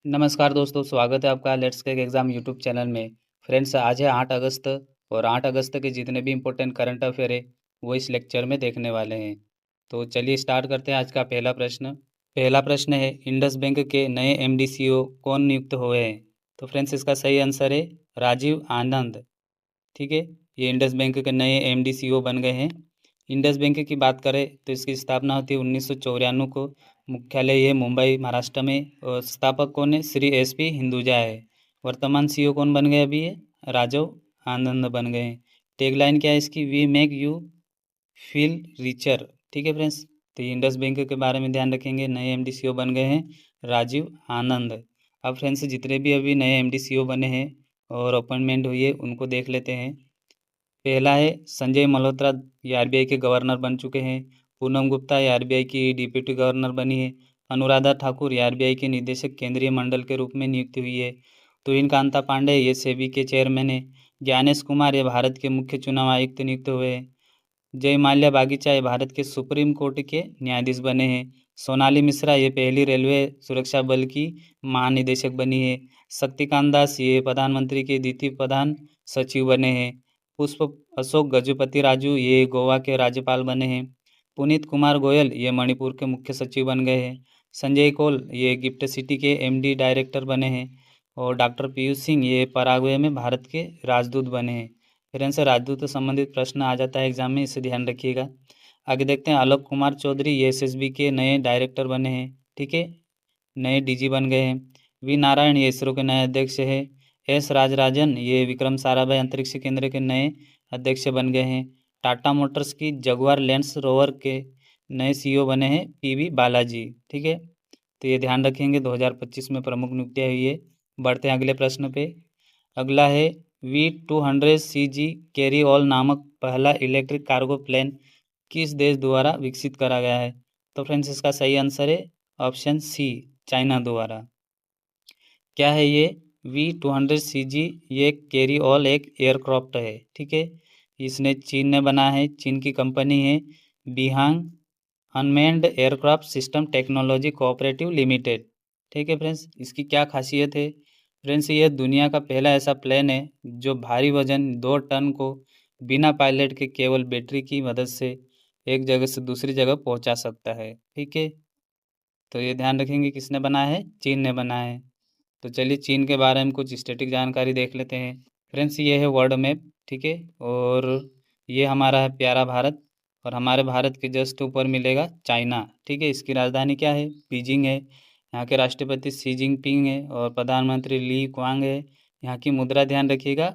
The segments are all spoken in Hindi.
नमस्कार दोस्तों, स्वागत है आपका let's crack exam YouTube channel में। फ्रेंड्स, आज है 8 अगस्त और 8 अगस्त के जितने भी इम्पोर्टेंट करंट अफेयर है वो इस लेक्चर में देखने वाले हैं। तो चलिए स्टार्ट करते हैं आज का पहला प्रश्न। पहला प्रश्न है, इंडस बैंक के नए एमडी सीईओ कौन नियुक्त हुए हैं? तो फ्रेंड्स, इसका सही आंसर है राजीव आनंद। ठीक है, ये इंडस बैंक के नए एमडी सीईओ बन गए हैं। इंडस बैंक की बात करें तो इसकी स्थापना होती है 1994 को। मुख्यालय ये मुंबई महाराष्ट्र में और संस्थापक कौन है? श्री एसपी हिंदुजा है। वर्तमान सीईओ कौन बन गए अभी? ये राजीव आनंद बन गए हैं। टैगलाइन क्या है इसकी? We make you feel richer. ठीक है फ्रेंड्स, तो ये इंडस बैंक के बारे में ध्यान रखेंगे। नए एमडी सीईओ बन गए हैं राजीव आनंद। अब फ्रेंड्स, जितने भी अभी नए एमडी सीईओ बने हैं और अपॉइंटमेंट हुई है उनको देख लेते हैं। पहला है संजय मल्होत्रा, ये आरबीआई के गवर्नर बन चुके हैं। पूनम गुप्ता ये आरबीआई की डिप्टी गवर्नर बनी है। अनुराधा ठाकुर ये आरबीआई के निदेशक केंद्रीय मंडल के रूप में नियुक्ति हुई है। तुहिन कांता पांडे ये सेबी के चेयरमैन है। ज्ञानेश कुमार ये भारत के मुख्य चुनाव आयुक्त नियुक्त हुए हैं। जय माल्या बागीचा ये भारत के सुप्रीम कोर्ट के न्यायाधीश बने हैं। सोनाली मिश्रा ये पहली रेलवे सुरक्षा बल की महानिदेशक बनी है। शक्तिकांत दास ये प्रधानमंत्री के द्वितीय प्रधान सचिव बने हैं। पुष्प अशोक गजपति राजू ये गोवा के राज्यपाल बने हैं। पुनीत कुमार गोयल ये मणिपुर के मुख्य सचिव बन गए हैं। संजय कौल ये गिफ्ट सिटी के एमडी डायरेक्टर बने हैं। और डॉक्टर पीयूष सिंह ये पराग्वे में भारत के राजदूत बने हैं। फिर इनसे राजदूत से संबंधित प्रश्न आ जाता है एग्जाम में, इसे ध्यान रखिएगा। आगे देखते हैं, आलोक कुमार चौधरी ये एसएसबी के नए डायरेक्टर बने हैं। ठीक है, नए डीजी बन गए हैं। वी नारायण ये इसरो के नए अध्यक्ष है। एस राजराजन ये विक्रम साराभाई अंतरिक्ष केंद्र के नए अध्यक्ष बन गए हैं। टाटा मोटर्स की जगुआर लैंड रोवर के नए सीईओ बने हैं पीवी बालाजी। ठीक है, तो ये ध्यान रखेंगे 2025 में प्रमुख नियुक्तियाँ हुई है। बढ़ते हैं अगले प्रश्न पे। अगला है V200CG कैरी ऑल नामक पहला इलेक्ट्रिक कार्गो प्लेन किस देश द्वारा विकसित करा गया है? तो फ्रेंड्स, इसका सही आंसर है ऑप्शन सी, चाइना द्वारा। क्या है ये? V200CG ये कैरी ऑल एक एयरक्राफ्ट है। ठीक है, इसने चीन ने बना है, चीन की कंपनी है Beihang unmanned aircraft system technology cooperative limited. ठीक है फ्रेंड्स, इसकी क्या खासियत है? फ्रेंड्स, ये दुनिया का पहला ऐसा प्लेन है जो भारी वजन 2 टन को बिना पायलट के केवल बैटरी की मदद से एक जगह से दूसरी जगह पहुंचा सकता है। ठीक है, तो ये ध्यान रखेंगे किसने बनाया है? चीन ने बनाया है। तो चलिए चीन के बारे में कुछ स्टैटिक जानकारी देख लेते हैं। फ्रेंड्स, ये है वर्ल्ड मैप। ठीक है, और ये हमारा है प्यारा भारत, और हमारे भारत के जस्ट ऊपर मिलेगा चाइना। ठीक है, इसकी राजधानी क्या है? बीजिंग है। यहाँ के राष्ट्रपति शी जिनपिंग है और प्रधानमंत्री ली क्वांग है। यहाँ की मुद्रा ध्यान रखिएगा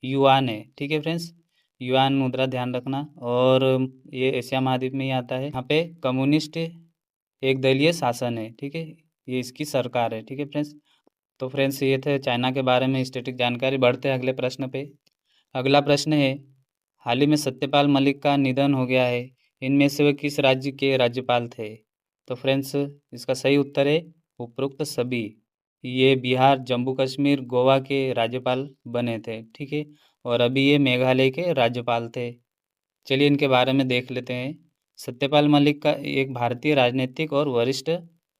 युआन है। ठीक है फ्रेंड्स, युआन मुद्रा ध्यान रखना। और ये एशिया महाद्वीप में ही आता है। यहाँ पे कम्युनिस्ट एक दलीय शासन है। ठीक है, ये इसकी सरकार है। ठीक है फ्रेंड्स, तो फ्रेंड्स ये थे चाइना के बारे में स्टैटिक जानकारी। बढ़ते हैं अगले प्रश्न पे। अगला प्रश्न है, हाल ही में सत्यपाल मलिक का निधन हो गया है, इनमें से वे किस राज्य के राज्यपाल थे? तो फ्रेंड्स, इसका सही उत्तर है उपरोक्त सभी। ये बिहार, जम्मू कश्मीर, गोवा के राज्यपाल बने थे। ठीक है, और अभी ये मेघालय के राज्यपाल थे। चलिए इनके बारे में देख लेते हैं। सत्यपाल मलिक का एक भारतीय राजनीतिक और वरिष्ठ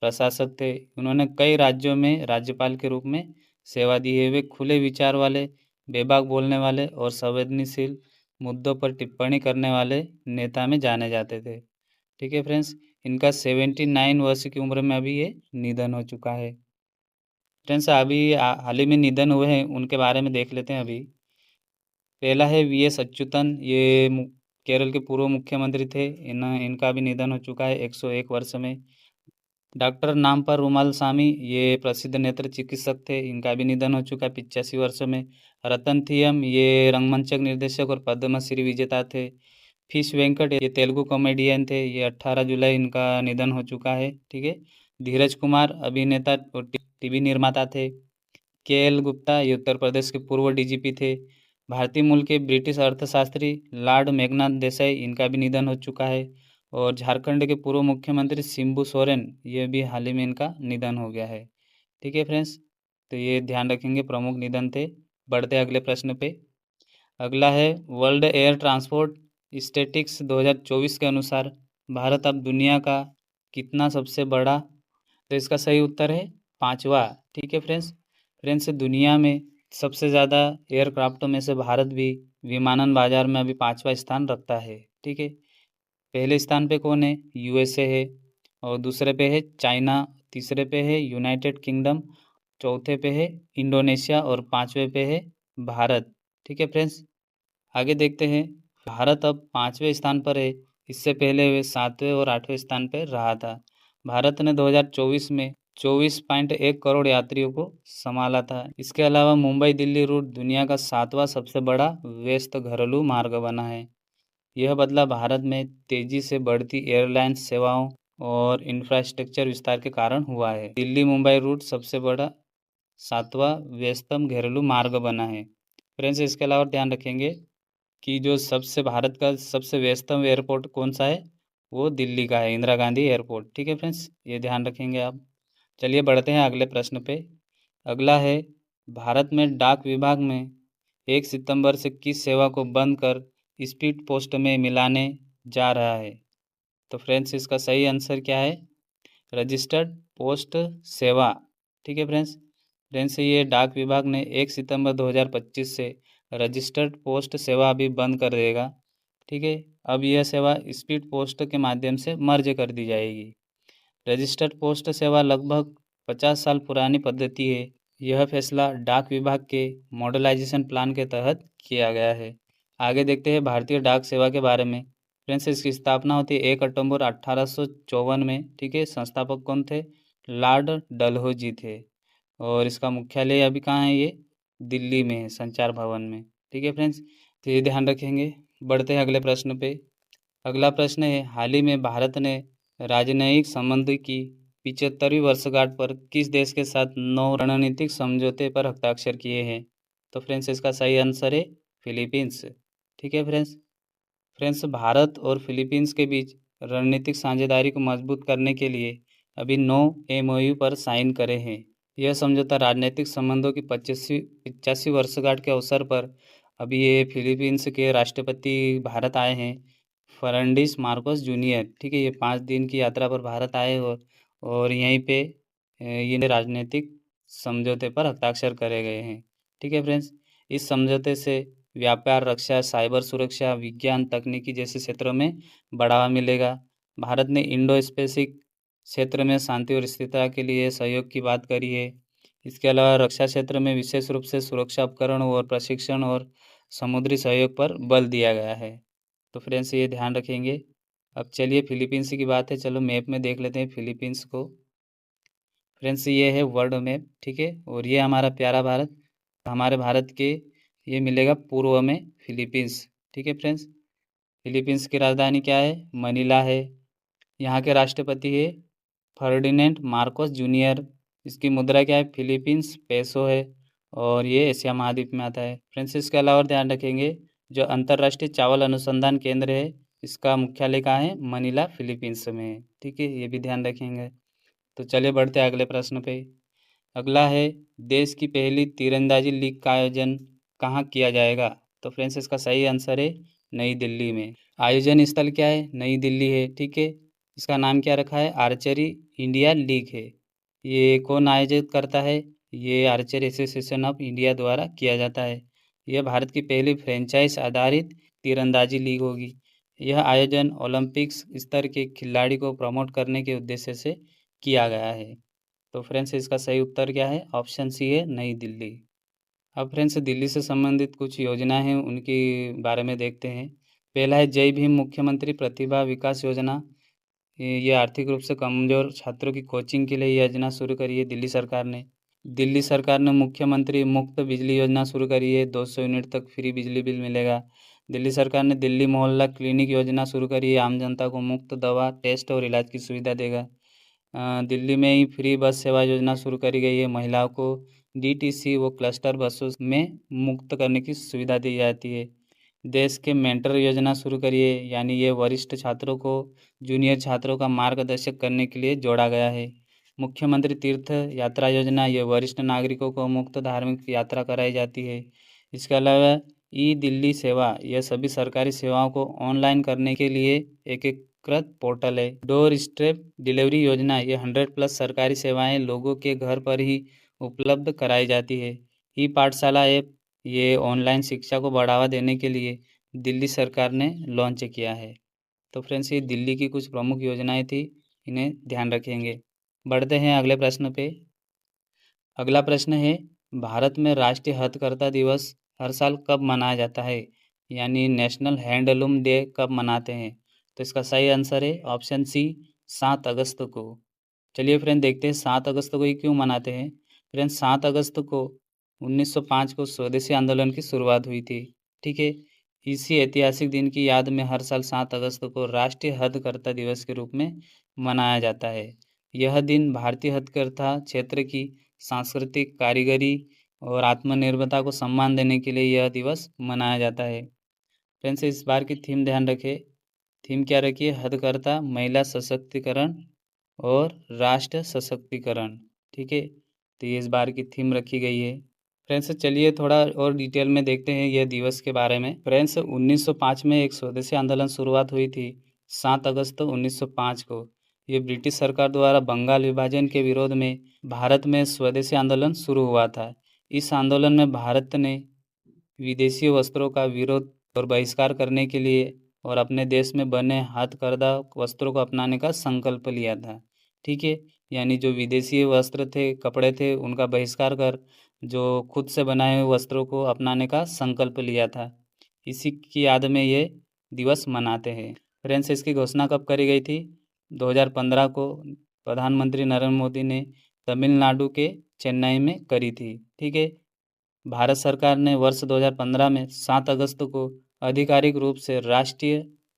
प्रशासक थे। उन्होंने कई राज्यों में राज्यपाल के रूप में सेवा दी है। वे खुले विचार वाले, बेबाक बोलने वाले और संवेदनशील मुद्दों पर टिप्पणी करने वाले नेता में जाने जाते थे। ठीक है फ्रेंड्स, इनका 79 वर्ष की उम्र में अभी ये निधन हो चुका है। फ्रेंड्स, अभी हाल ही में निधन हुए हैं उनके बारे में देख लेते हैं अभी। पहला है वीएस अच्युतन, ये केरल के पूर्व मुख्यमंत्री थे। इनका भी निधन हो चुका है 101 वर्ष में। डॉक्टर नामपर रूमाल स्वामी ये प्रसिद्ध नेत्र चिकित्सक थे। इनका भी निधन हो चुका है 85 वर्ष में। रतन थियम ये रंगमंचक निर्देशक और पद्मश्री विजेता थे। फिश वेंकट ये तेलुगु कॉमेडियन थे। ये 18 जुलाई इनका निधन हो चुका है। ठीक है, धीरज कुमार अभिनेता और टीवी निर्माता थे। के एल गुप्ता ये उत्तर प्रदेश के पूर्व डीजीपी थे। भारतीय मूल के ब्रिटिश अर्थशास्त्री लॉर्ड मेघनाथ देसाई, इनका भी निधन हो चुका है। और झारखंड के पूर्व मुख्यमंत्री शिंबू सोरेन, ये भी हाल ही में इनका निधन हो गया है। ठीक है फ्रेंड्स, तो ये ध्यान रखेंगे प्रमुख निधन थे। बढ़ते अगले प्रश्न पे। अगला है वर्ल्ड एयर ट्रांसपोर्ट स्टैटिस्टिक्स 2024 के अनुसार भारत अब दुनिया का कितना सबसे बड़ा? तो इसका सही उत्तर है 5वां। ठीक है फ्रेंड्स। फ्रेंड्स, दुनिया में सबसे ज़्यादा एयरक्राफ्टों में से भारत भी विमानन बाजार में अभी 5वां स्थान रखता है। ठीक है, पहले स्थान पे कौन है? यूएसए है, और दूसरे पे है चाइना, तीसरे पे है यूनाइटेड किंगडम, चौथे पे है इंडोनेशिया और पांचवें पे है भारत। ठीक है फ्रेंड्स, आगे देखते हैं। भारत अब 5वें स्थान पर है। इससे पहले वे 7वें और 8वें स्थान पर रहा था। भारत ने 2024 में 24.1 करोड़ यात्रियों को संभाला था। इसके अलावा मुंबई दिल्ली रूट दुनिया का 7वां सबसे बड़ा व्यस्त घरेलू मार्ग बना है। यह बदलाव भारत में तेजी से बढ़ती एयरलाइन सेवाओं और इंफ्रास्ट्रक्चर विस्तार के कारण हुआ है। दिल्ली मुंबई रूट सबसे बड़ा 7वां व्यस्तम घरेलू मार्ग बना है। फ्रेंड्स, इसके अलावा ध्यान रखेंगे कि जो सबसे भारत का सबसे व्यस्तम एयरपोर्ट कौन सा है? वो दिल्ली का है, इंदिरा गांधी एयरपोर्ट। ठीक है फ्रेंड्स, ये ध्यान रखेंगे आप। चलिए बढ़ते हैं अगले प्रश्न पे। अगला है, भारत में डाक विभाग में 1 सितंबर से किस सेवा को बंद कर स्पीड पोस्ट में मिलाने जा रहा है? तो फ्रेंड्स, इसका सही आंसर क्या है? रजिस्टर्ड पोस्ट सेवा। ठीक है फ्रेंड्स। फ्रेंड्स, ये डाक विभाग ने 1 सितंबर 2025 से रजिस्टर्ड पोस्ट सेवा भी बंद कर देगा। ठीक है, अब यह सेवा स्पीड पोस्ट के माध्यम से मर्ज कर दी जाएगी। रजिस्टर्ड पोस्ट सेवा लगभग 50 साल पुरानी पद्धति है। यह फैसला डाक विभाग के मॉडर्नाइजेशन प्लान के तहत किया गया है। आगे देखते हैं भारतीय डाक सेवा के बारे में। फ्रेंड्स, इसकी स्थापना होती है 1 अक्टूबर 1854 में। ठीक है, संस्थापक कौन थे? लॉर्ड डलहौजी थे। और इसका मुख्यालय अभी कहाँ है? ये दिल्ली में है, संचार भवन में। ठीक है फ्रेंड्स, तो ये ध्यान रखेंगे। बढ़ते हैं अगले प्रश्न पे। अगला प्रश्न है, हाल ही में भारत ने राजनयिक संबंध की 75वीं वर्षगांठ पर किस देश के साथ 9 रणनीतिक समझौते पर हस्ताक्षर किए हैं? तो फ्रेंड्स, इसका सही आंसर है फिलीपींस। ठीक है फ्रेंड्स। फ्रेंड्स, भारत और फिलीपींस के बीच रणनीतिक साझेदारी को मजबूत करने के लिए अभी 9 एमओयू पर साइन करे हैं। यह समझौता राजनीतिक संबंधों की 85वीं वर्षगांठ के अवसर पर अभी ये फिलीपींस के राष्ट्रपति भारत आए हैं, फर्नांडिस मार्कोस जूनियर। ठीक है, ये 5 दिन की यात्रा पर भारत आए और यहीं पे ये राजनीतिक समझौते पर हस्ताक्षर करे गए हैं। ठीक है फ्रेंड्स, इस समझौते से व्यापार, रक्षा, साइबर सुरक्षा, विज्ञान, तकनीकी जैसे क्षेत्रों में बढ़ावा मिलेगा। भारत ने इंडो पैसिफिक क्षेत्र में शांति और स्थिरता के लिए सहयोग की बात करी है। इसके अलावा रक्षा क्षेत्र में विशेष रूप से सुरक्षा उपकरण और प्रशिक्षण और समुद्री सहयोग पर बल दिया गया है। तो फ्रेंड्स, ये ध्यान रखेंगे। अब चलिए फिलीपींस की बात है, चलो मैप में देख लेते हैं फिलीपींस को। फ्रेंड्स, ये है वर्ल्ड मैप। ठीक है, और ये हमारा प्यारा भारत। हमारे भारत के ये मिलेगा पूर्व में फिलीपींस। ठीक है फ्रेंड्स, फिलीपींस की राजधानी क्या है? मनीला है। यहाँ के राष्ट्रपति है फर्डिनेंड मार्कोस जूनियर। इसकी मुद्रा क्या है? फिलीपींस पेसो है, और ये एशिया महाद्वीप में आता है। फ्रेंड्स, इसके अलावा ध्यान रखेंगे, जो अंतर्राष्ट्रीय चावल अनुसंधान केंद्र है, इसका मुख्यालय कहाँ है? मनीला फिलीपींस में है। ठीक है, ये भी ध्यान रखेंगे। तो चलिए बढ़ते हैं अगले प्रश्न पे। अगला है, देश की पहली तीरंदाजी लीग का आयोजन कहाँ किया जाएगा? तो फ्रेंड्स, इसका सही आंसर है नई दिल्ली में। आयोजन स्थल क्या है? नई दिल्ली है। ठीक है, इसका नाम क्या रखा है? आर्चरी इंडिया लीग है। ये कौन आयोजित करता है? ये आर्चरी एसोसिएशन ऑफ इंडिया द्वारा किया जाता है। यह भारत की पहली फ्रेंचाइज आधारित तीरंदाजी लीग होगी। यह आयोजन ओलंपिक्स स्तर के खिलाड़ी को प्रमोट करने के उद्देश्य से किया गया है। तो फ्रेंड्स, इसका सही उत्तर क्या है? ऑप्शन सी है नई दिल्ली। अब फ्रेंड्स, दिल्ली से संबंधित कुछ योजना हैं, उनके बारे में देखते हैं। पहला है जय भीम मुख्यमंत्री प्रतिभा विकास योजना। ये आर्थिक रूप से कमजोर छात्रों की कोचिंग के लिए योजना शुरू करी है दिल्ली सरकार ने। दिल्ली सरकार ने मुख्यमंत्री मुफ्त बिजली योजना शुरू करी है, 200 यूनिट तक फ्री बिजली बिल मिलेगा। दिल्ली सरकार ने दिल्ली मोहल्ला क्लिनिक योजना शुरू करी है, आम जनता को मुफ्त दवा, टेस्ट और इलाज की सुविधा देगा। दिल्ली में ही फ्री बस सेवा योजना शुरू करी गई है। महिलाओं को डीटीसी व क्लस्टर बसों में मुक्त करने की सुविधा दी जाती है। देश के मेंटर योजना शुरू करी है, यानी ये वरिष्ठ छात्रों को जूनियर छात्रों का मार्गदर्शक करने के लिए जोड़ा गया है। मुख्यमंत्री तीर्थ यात्रा योजना, ये वरिष्ठ नागरिकों को मुफ्त धार्मिक यात्रा कराई जाती है। इसके अलावा ई दिल्ली सेवा, यह सभी सरकारी सेवाओं को ऑनलाइन करने के लिए एकीकृत पोर्टल है। डोर स्टेप डिलीवरी योजना, ये 100+ सरकारी सेवाएं लोगों के घर पर ही उपलब्ध कराई जाती है। ई पाठशाला ऐप ये ऑनलाइन शिक्षा को बढ़ावा देने के लिए दिल्ली सरकार ने लॉन्च किया है। तो फ्रेंड्स ये दिल्ली की कुछ प्रमुख योजनाएं थी, इन्हें ध्यान रखेंगे। बढ़ते हैं अगले प्रश्न पे। अगला प्रश्न है, भारत में राष्ट्रीय हथकरघा दिवस हर साल कब मनाया जाता है, यानी नेशनल हैंडलूम डे कब मनाते हैं? तो इसका सही आंसर है ऑप्शन सी 7 अगस्त को। चलिए फ्रेंड देखते हैं 7 अगस्त को ये क्यों मनाते हैं। फ्रेंड 7 अगस्त को 1905 को स्वदेशी आंदोलन की शुरुआत हुई थी। ठीक है, इसी ऐतिहासिक दिन की याद में हर साल 7 अगस्त को राष्ट्रीय हथकरघा दिवस के रूप में मनाया जाता है। यह दिन भारतीय हथकरघा क्षेत्र की सांस्कृतिक कारीगरी और आत्मनिर्भरता को सम्मान देने के लिए यह दिवस मनाया जाता है। फ्रेंड्स इस बार की थीम ध्यान रखें। थीम क्या रखी है? हथकरघा, महिला सशक्तिकरण और राष्ट्र सशक्तिकरण। ठीक है, तो ये इस बार की थीम रखी गई है। फ्रेंड्स चलिए थोड़ा और डिटेल में देखते हैं यह दिवस के बारे में। फ्रेंड्स 1905 में एक स्वदेशी आंदोलन शुरुआत हुई थी 7 अगस्त 1905 को। ये ब्रिटिश सरकार द्वारा बंगाल विभाजन के विरोध में भारत में स्वदेशी आंदोलन शुरू हुआ था। इस आंदोलन में भारत ने विदेशी वस्त्रों का विरोध और बहिष्कार करने के लिए और अपने देश में बने हथकरघा वस्त्रों को अपनाने का संकल्प लिया था। ठीक है, यानी जो विदेशी वस्त्र थे, कपड़े थे, उनका बहिष्कार कर जो खुद से बनाए हुए वस्त्रों को अपनाने का संकल्प लिया था। इसी की याद में ये दिवस मनाते हैं। फ्रेंड्स इसकी घोषणा कब करी गई थी? 2015 को प्रधानमंत्री नरेंद्र मोदी ने तमिलनाडु के चेन्नई में करी थी। ठीक है, भारत सरकार ने वर्ष 2015 में 7 अगस्त को आधिकारिक रूप से राष्ट्रीय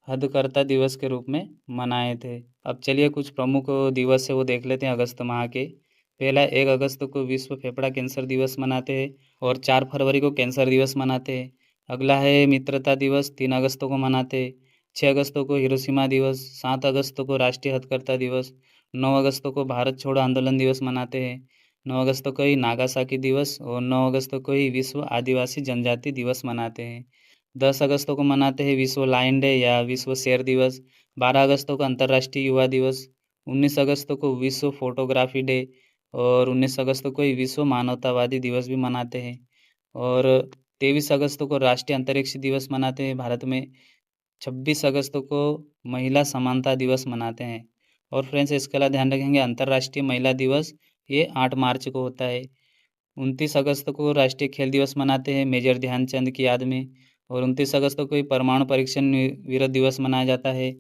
हथकरघा दिवस के रूप में मनाए थे। अब चलिए कुछ प्रमुख दिवस है वो देख लेते हैं अगस्त माह के। पहला 1 अगस्त को विश्व फेफड़ा कैंसर दिवस मनाते हैं और 4 फरवरी को कैंसर दिवस मनाते हैं। अगला है मित्रता दिवस, 3 अगस्त को मनाते हैं। 6 अगस्त को हिरोशिमा दिवस, 7 अगस्त को राष्ट्रीय हथकरघा दिवस, 9 अगस्त को भारत छोड़ो आंदोलन दिवस मनाते हैं। 9 अगस्त को ही नागासाकी दिवस और 9 अगस्त को ही विश्व आदिवासी जनजाति दिवस मनाते हैं। 10 अगस्त को मनाते हैं विश्व लायन डे या विश्व शेर दिवस। 12 अगस्त को अंतर्राष्ट्रीय युवा दिवस। 19 अगस्त को विश्व फोटोग्राफी डे और 19 अगस्त को ही विश्व मानवतावादी दिवस भी मनाते हैं। और 23 अगस्त को राष्ट्रीय अंतरिक्ष दिवस मनाते हैं भारत में। 26 अगस्त को महिला समानता दिवस मनाते हैं। और फ्रेंड्स इसके अलावा ध्यान रखेंगे अंतर्राष्ट्रीय महिला दिवस ये 8 मार्च को होता है। 29 अगस्त को राष्ट्रीय खेल दिवस मनाते हैं मेजर ध्यानचंद की याद में। और 29 अगस्त को ही परमाणु परीक्षण विरोध दिवस मनाया जाता है।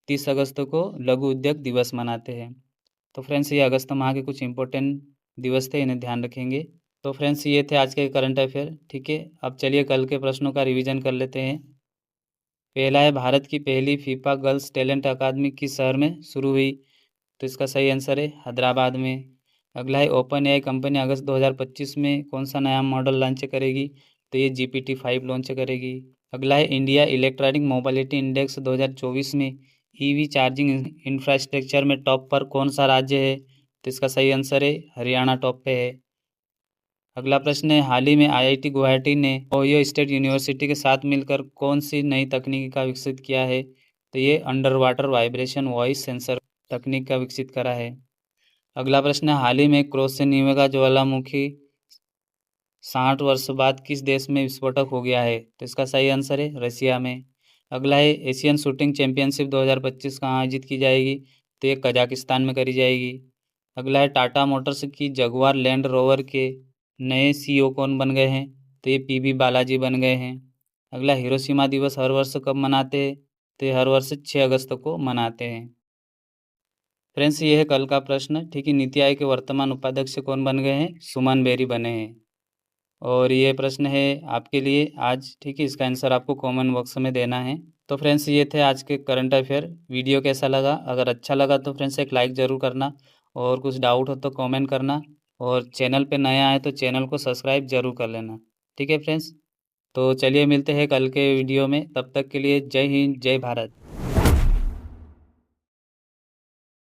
30 अगस्त को लघु उद्योग दिवस मनाते हैं। तो फ्रेंड्स ये अगस्त माह के कुछ इंपॉर्टेंट दिवस थे, इन्हें ध्यान रखेंगे। तो फ्रेंड्स ये थे आज के करंट अफेयर। ठीक है, अब चलिए कल के प्रश्नों का रिवीजन कर लेते हैं। पहला है भारत की पहली फीफा गर्ल्स टैलेंट अकादमी किस शहर में शुरू हुई? तो इसका सही आंसर है हैदराबाद में। अगला है ओपन एआई कंपनी अगस्त 2025 में कौन सा नया मॉडल लॉन्च करेगी? तो ये GPT-5 लॉन्च करेगी। अगला है इंडिया इलेक्ट्रॉनिक मोबिलिटी इंडेक्स 2024 में ईवी चार्जिंग इंफ्रास्ट्रक्चर में टॉप पर कौन सा राज्य है? तो इसका सही आंसर है हरियाणा टॉप पे है। अगला प्रश्न है हाल ही में IIT गुवाहाटी ने ओहियो स्टेट यूनिवर्सिटी के साथ मिलकर कौन सी नई तकनीक का विकसित किया है? तो ये under water vibration voice sensor तकनीक का विकसित करा है। अगला प्रश्न है हाल ही में क्रोशिनिएगा ज्वालामुखी 60 वर्ष बाद किस देश में विस्फोटक हो गया है? तो इसका सही आंसर है रसिया में। अगला है एशियन शूटिंग चैंपियनशिप 2025 कहाँ आयोजित की जाएगी? तो ये कजाकिस्तान में करी जाएगी। अगला है टाटा मोटर्स की जगुआर लैंड रोवर के नए CEO कौन बन गए हैं? तो ये PB बालाजी बन गए हैं। अगला हिरोशिमा दिवस हर वर्ष कब मनाते हैं? तो ये हर वर्ष 6 अगस्त को मनाते हैं। फ्रेंड्स ये है कल का प्रश्न। ठीक है, नीति आयोग के वर्तमान उपाध्यक्ष कौन बन गए हैं? सुमन बेरी बने हैं। और ये प्रश्न है आपके लिए आज। ठीक है, इसका आंसर आपको कमेंट बॉक्स में देना है। तो फ्रेंड्स ये थे आज के करंट अफेयर। वीडियो कैसा लगा? अगर अच्छा लगा तो फ्रेंड्स एक लाइक ज़रूर करना और कुछ डाउट हो तो कमेंट करना और चैनल पे नया आए तो चैनल को सब्सक्राइब जरूर कर लेना। ठीक है फ्रेंड्स, तो चलिए मिलते हैं कल के वीडियो में। तब तक के लिए जय हिंद, जय भारत।